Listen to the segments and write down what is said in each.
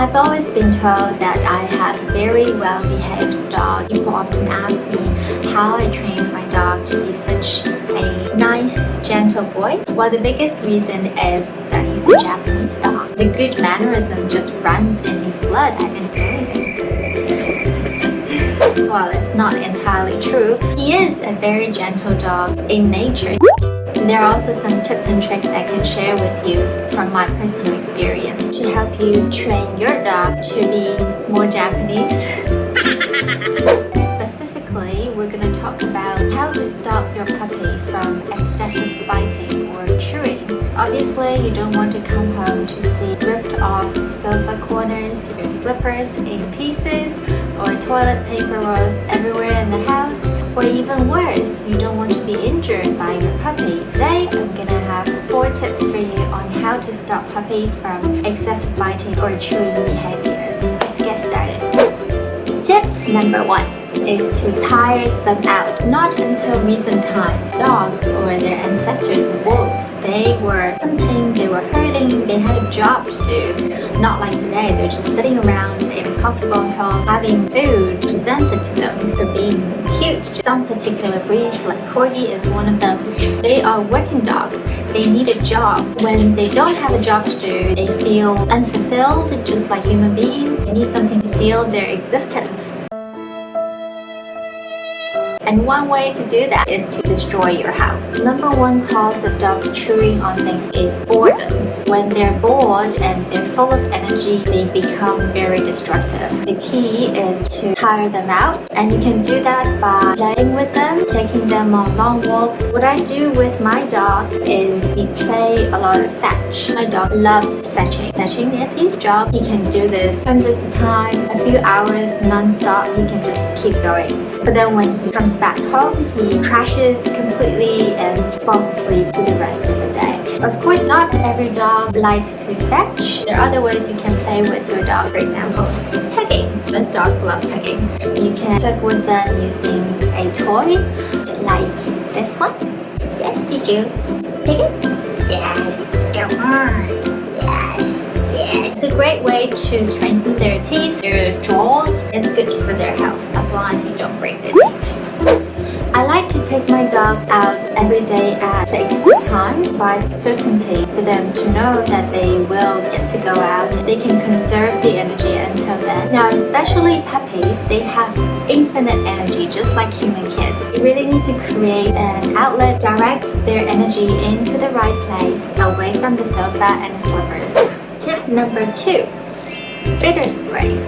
I've always been told that I have a very well-behaved dog. People often ask me how I trained my dog to be such a nice, gentle boy. Well, the biggest reason is that he's a Japanese dog. The good mannerism just runs in his blood. I didn't do anything. Well, it's not entirely true. He is a very gentle dog in nature. There are also some tips and tricks I can share with you from my personal experience to help you train your dog to be more Japanese. Specifically, we're going to talk about how to stop your puppy from excessive biting or chewing. Obviously, you don't want to come home to see ripped off sofa corners, your slippers in pieces, or toilet paper rolls everywhere in the house. Or even worse, you don't want to be injured by your puppy. Today, I'm gonna have 4 tips for you on how to stop puppies from excessive biting or chewing behavior. Let's get started. Tip number 1 is to tire them out. Not until recent times, dogs or their ancestors, wolves, they were hunting, they were herding, they had a job to do. Not like today, they're just sitting around in a comfortable home having food presented to them for being cute. Some particular breeds, like Corgi is one of them, they are working dogs. They need a job. When they don't have a job to do, they feel unfulfilled, just like human beings. They need something to feel their existence. And one way to do that is to destroy your house. Number 1 cause of dogs chewing on things is boredom. When they're bored and they're full of energy, they become very destructive. The key is to tire them out, and you can do that by playing with them, taking them on long walks. What I do with my dog is we play a lot of fetch. My dog loves fetching. Fetching is his job. He can do this hundreds of times, a few hours non-stop. He can just keep going. But then when he comes back home, he crashes completely and falls asleep for the rest of the day. Of course, not every dog likes to fetch. There are other ways you can play with your dog. For example, tugging. Most dogs love tugging. You can tug with them using a toy like this one. Yes, JuJu. Take it? Yes. Come on. Yes. Yes. It's a great way to strengthen their teeth, their jaws. It's good for their health as long as you don't break their teeth. I like to take my dog out every day at a fixed time, provide certainty for them to know that they will get to go out. They can conserve the energy until then. Now, especially puppies, they have infinite energy, just like human kids. You really need to create an outlet, direct their energy into the right place, away from the sofa and the slippers. Tip number 2. Bitter sprays.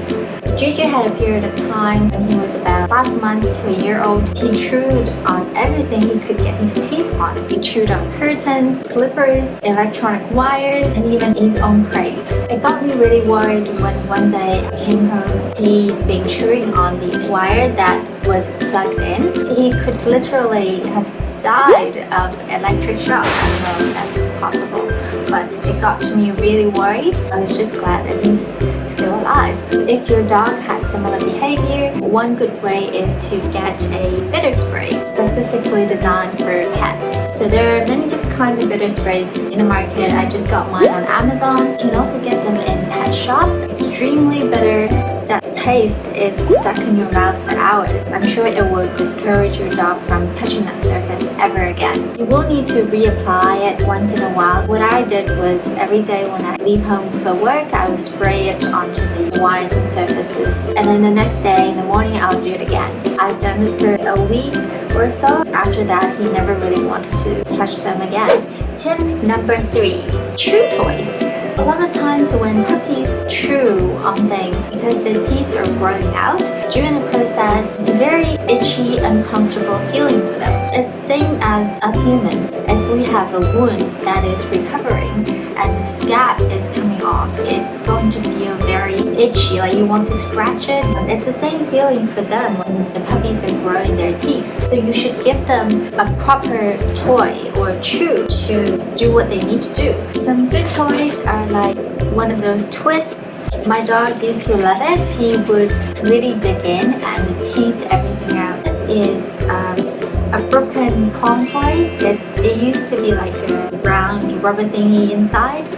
JuJu had a period of time when he was about 5 months to a year old. He chewed on everything he could get his teeth on. He chewed on curtains, slippers, electronic wires, and even his own crate. It got me really worried when one day I came home. He's been chewing on the wire that was plugged in. He could literally have died of electric shock. I don't know if that's possible, but it got me really worried. I was just glad that he's still alive. If your dog has similar behavior, one good way is to get a bitter spray specifically designed for pets. So there are many different kinds of bitter sprays in the market. I just got mine on Amazon. You can also get them in pet shops. Extremely bitter. That taste is stuck in your mouth for hours. I'm sure it will discourage your dog from touching that surface ever again. You will need to reapply it once in a while. What I did was every day when I leave home for work, I would spray it onto the wires and surfaces. And then the next day in the morning, I'll do it again. I've done it for a week or so. After that, he never really wanted to touch them again. Tip number 3. Chew toys. A lot of times when puppies chew on things because their teeth are growing out, during the process, it's a very itchy, uncomfortable feeling for them. It's the same as us humans. If we have a wound that is recovering and the scab is coming off, it's going to feel very itchy, like you want to scratch it. It's the same feeling for them when the puppies are growing their teeth. So you should give them a proper toy or chew to do what they need to do. Some good toys are like one of those twists. My dog used to love it. He would really dig in and the teeth, everything out. This is a broken palm toy. It used to be like a round rubber thingy inside,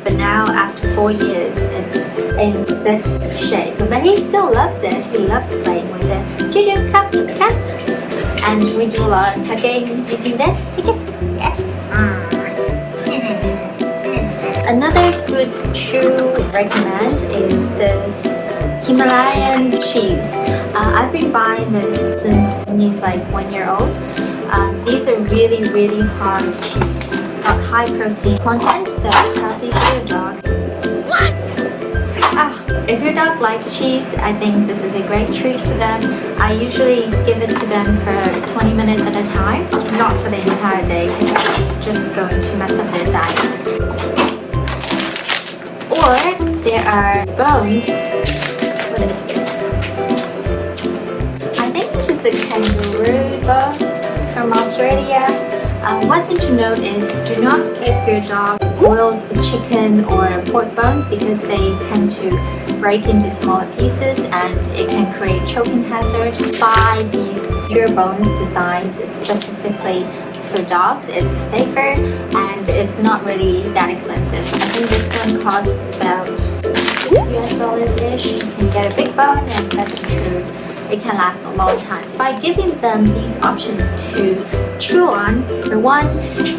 but now after 4 years, it's in this shape, but he still loves it. He loves playing with it. JuJu, come, come. And we do a lot of tugging using this. Take it. Yes. Another good chew recommend is this Himalayan cheese. I've been buying this since he's like 1 year old. These are really hard cheese. It's got high protein content, so it's healthy for your dog. If your dog likes cheese, I think this is a great treat for them. I usually give it to them for 20 minutes at a time, not for the entire day, because it's just going to mess up their diet. Or there are bones. What is this? I think this is a kangaroo bone from Australia. One thing to note is do not give your dog boiled chicken or pork bones because they tend to break into smaller pieces and it can create choking hazard. Buy these bigger bones designed specifically for dogs. It's safer and it's not really that expensive. I think this one costs about $6 ish. You can get a big bone and let it chew. It can last a long time. So by giving them these options to chew on, for one,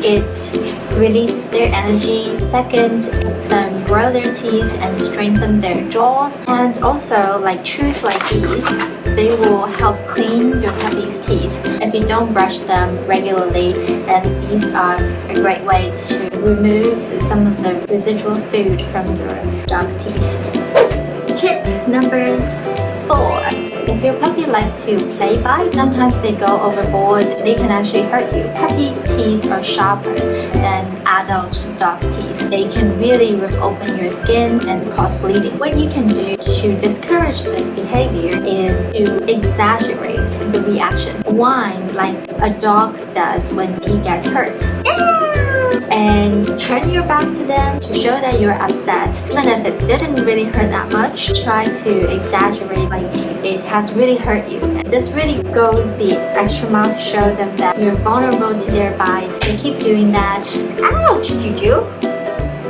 it releases their energy. Second, it helps them grow their teeth and strengthen their jaws. And also, like chews like these, they will help clean your puppy's teeth. If you don't brush them regularly, then these are a great way to remove some of the residual food from your dog's teeth. Tip number 4. If your puppy likes to play bite, sometimes they go overboard. They can actually hurt you. Puppy teeth are sharper than adult dog's teeth. They can really rip open your skin and cause bleeding. What you can do to discourage this behavior is to exaggerate the reaction. Whine like a dog does when he gets hurt. And turn your back to them to show that you're upset. Even if it didn't really hurt that much, try to exaggerate like it has really hurt you. And this really goes the extra mile to show them that you're vulnerable to their bites. They keep doing that. Ouch, JuJu!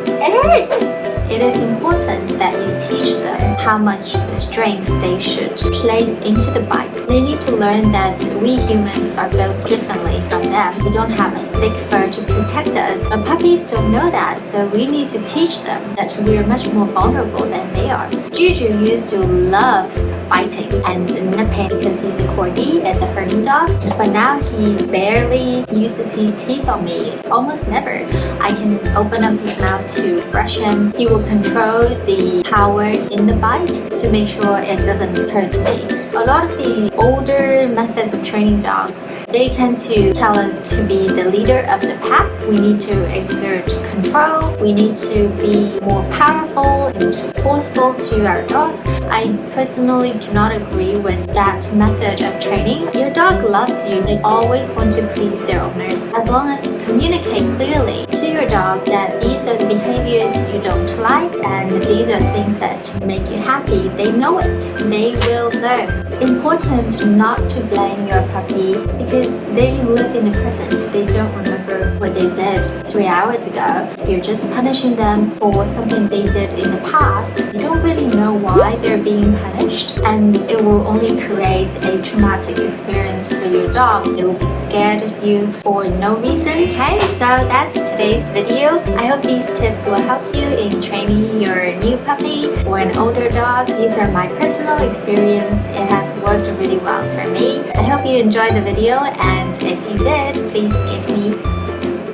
It hurts! It is important that you teach them how much strength they should place into the bites. They need to learn that we humans are built differently from them. We don't have a thick fur to protect us. But puppies don't know that, so we need to teach them that we are much more vulnerable than they are. JuJu used to love biting and nipping because he's a Corgi, as a herding dog, but now he barely uses his teeth on me, almost never. I can open up his mouth to brush him. He will control the power in the bite to make sure it doesn't hurt me. A lot of the older methods of training dogs, they tend to tell us to be the leader of the pack. We need to exert control. We need to be more powerful and forceful to our dogs. I personally do not agree with that method of training. Your dog loves you. They always want to please their owners. As long as you communicate clearly to your dog that these are the behaviors you don't like and these are things that make you happy, they know it. They will learn. It's important not to blame your puppy because they live in the present. They don't remember what they did 3 hours ago. If you're just punishing them for something they did in the past, you don't really know why they're being punished, and it will only create a traumatic experience for your dog. They will be scared of you for no reason. Okay, so that's today's video. I hope these tips will help you in training your new puppy or an older dog. These are my personal experience. It has worked really well for me. I hope you enjoyed the video, and if you did, please give me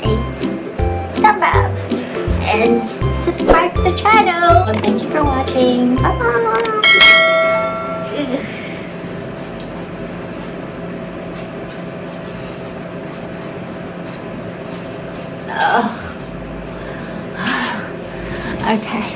a thumb up and subscribe to the channel. And thank you for watching. Bye bye. Okay.